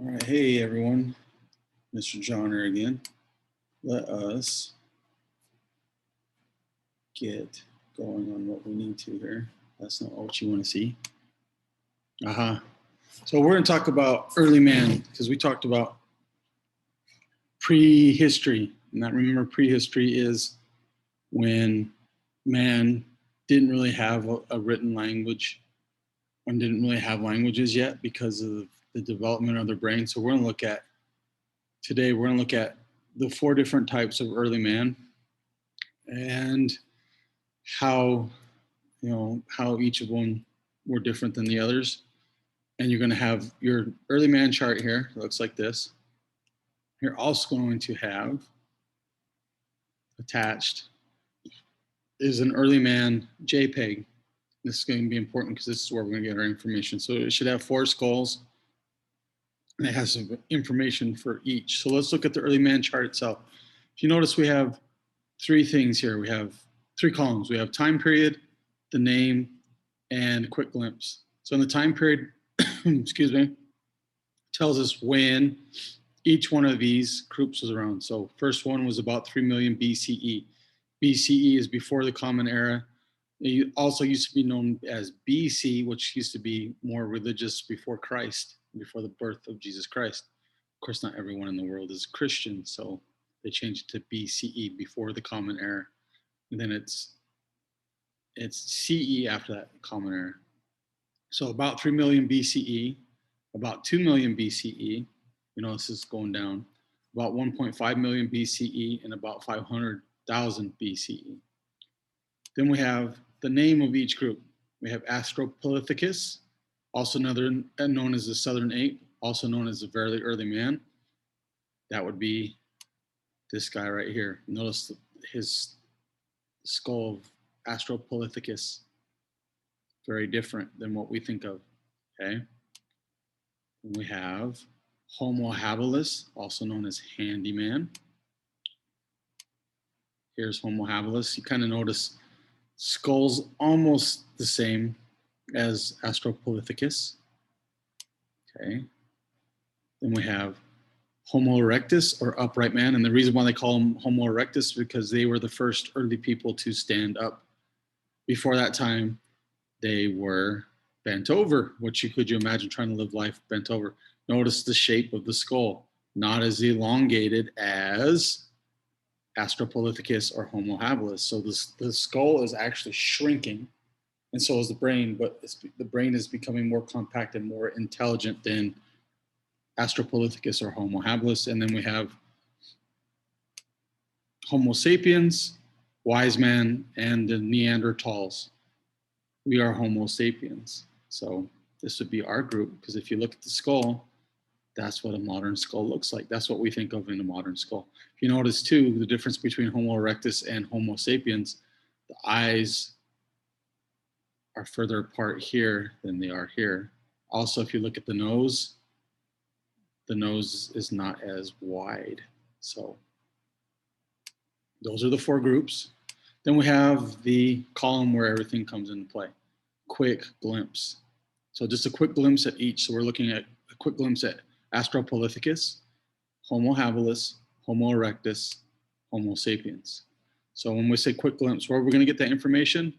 All right, hey everyone, Mr. Johnner again. Let us get going on what we need to here. That's not what you want to see. So we're going to talk about early man because we talked about prehistory. And that, remember, prehistory is when man didn't really have a written language and didn't really have languages yet because of the development of their brain. So we're going to look at today, we're going to look at the 4 different types of early man and how each of them were different than the others. And you're going to have your early man chart here. It looks like this. You're also going to have attached is an early man JPEG. This is going to be important because this is where we're going to get our information. So it should have 4 skulls. And it has some information for each. So let's look at the early man chart itself. If you notice, we have 3 things here. We have 3 columns. We have time period, the name, and a quick glimpse. So in the time period, excuse me, tells us when each one of these groups was around. So first one was about 3 million BCE. BCE is before the Common Era. It also used to be known as BC, which used to be more religious before Christ, before the birth of Jesus Christ. Of course, not everyone in the world is Christian, so they changed it to BCE, before the Common Era. And then it's CE after that, Common Era. So about 3 million BCE, about 2 million BCE, this is going down, about 1.5 million BCE, and about 500,000 BCE. Then we have the name of each group. We have Astropolithicus, also known as the Southern Ape, also known as the very early man. That would be this guy right here. Notice his skull of Astropolithicus. Very different than what we think of, okay? And we have Homo Habilis, also known as handyman. Here's Homo Habilis. You kind of notice skulls almost the same as Astropolithicus. Okay. Then we have Homo Erectus, or upright man. And the reason why they call them Homo Erectus is because they were the first early people to stand up. Before that time, they were bent over, which could you imagine trying to live life bent over? Notice the shape of the skull, not as elongated as Astropolithicus or Homo Habilis. So the skull is actually shrinking, and so is the brain, but the brain is becoming more compact and more intelligent than Astropolithicus or Homo Habilis. And then we have Homo Sapiens, wise man, and the Neanderthals. We are Homo Sapiens. So this would be our group, because if you look at the skull, that's what a modern skull looks like. That's what we think of in a modern skull. If you notice too, the difference between Homo erectus and Homo sapiens, the eyes are further apart here than they are here. Also, if you look at the nose is not as wide. So those are the 4 groups. Then we have the column where everything comes into play. Quick glimpse. So just a quick glimpse at each. So we're looking at a quick glimpse at Astropolithicus, Homo Habilis, Homo Erectus, Homo Sapiens. So when we say quick glimpse, where are we going to get that information?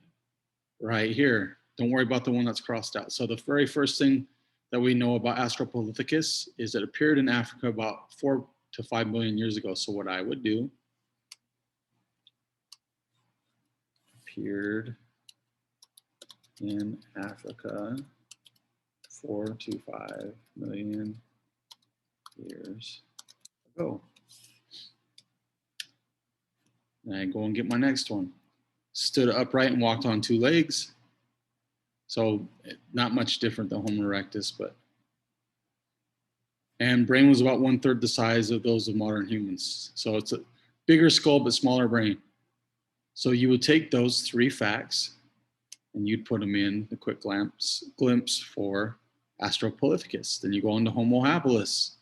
Right here. Don't worry about the one that's crossed out. So the very first thing that we know about Astropolithicus is it appeared in Africa about 4 to 5 million years ago. So what I would do, appeared in Africa 4 to 5 million years ago. And I go and get my next one. Stood upright and walked on 2 legs. So not much different than Homo erectus, and brain was about 1/3 the size of those of modern humans. So it's a bigger skull, but smaller brain. So you would take those 3 facts and you'd put them in the quick glimpse for Astropolithicus. Then you go on to Homo Habilis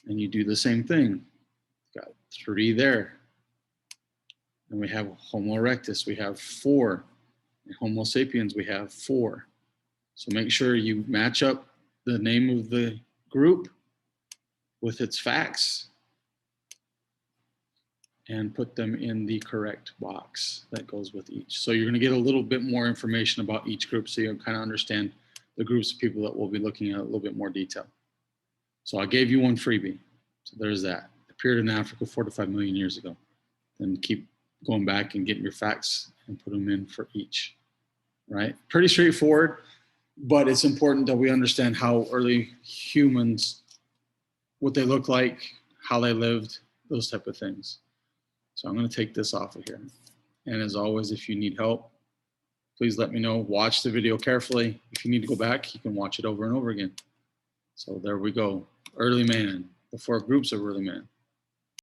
and you do the same thing. Got 3 there. And we have Homo erectus, we have 4. And Homo sapiens, we have 4. So make sure you match up the name of the group with its facts and put them in the correct box that goes with each. So you're going to get a little bit more information about each group so you kind of understand the groups of people that we'll be looking at a little bit more detail. So I gave you one freebie. So there's that. Appeared in Africa 4 to 5 million years ago. Then keep going back and getting your facts and put them in for each, right? Pretty straightforward, but it's important that we understand how early humans, what they look like, how they lived, those type of things. So I'm going to take this off of here. And as always, if you need help, please let me know. Watch the video carefully. If you need to go back, you can watch it over and over again. So there we go. Early man, the 4 groups of early man.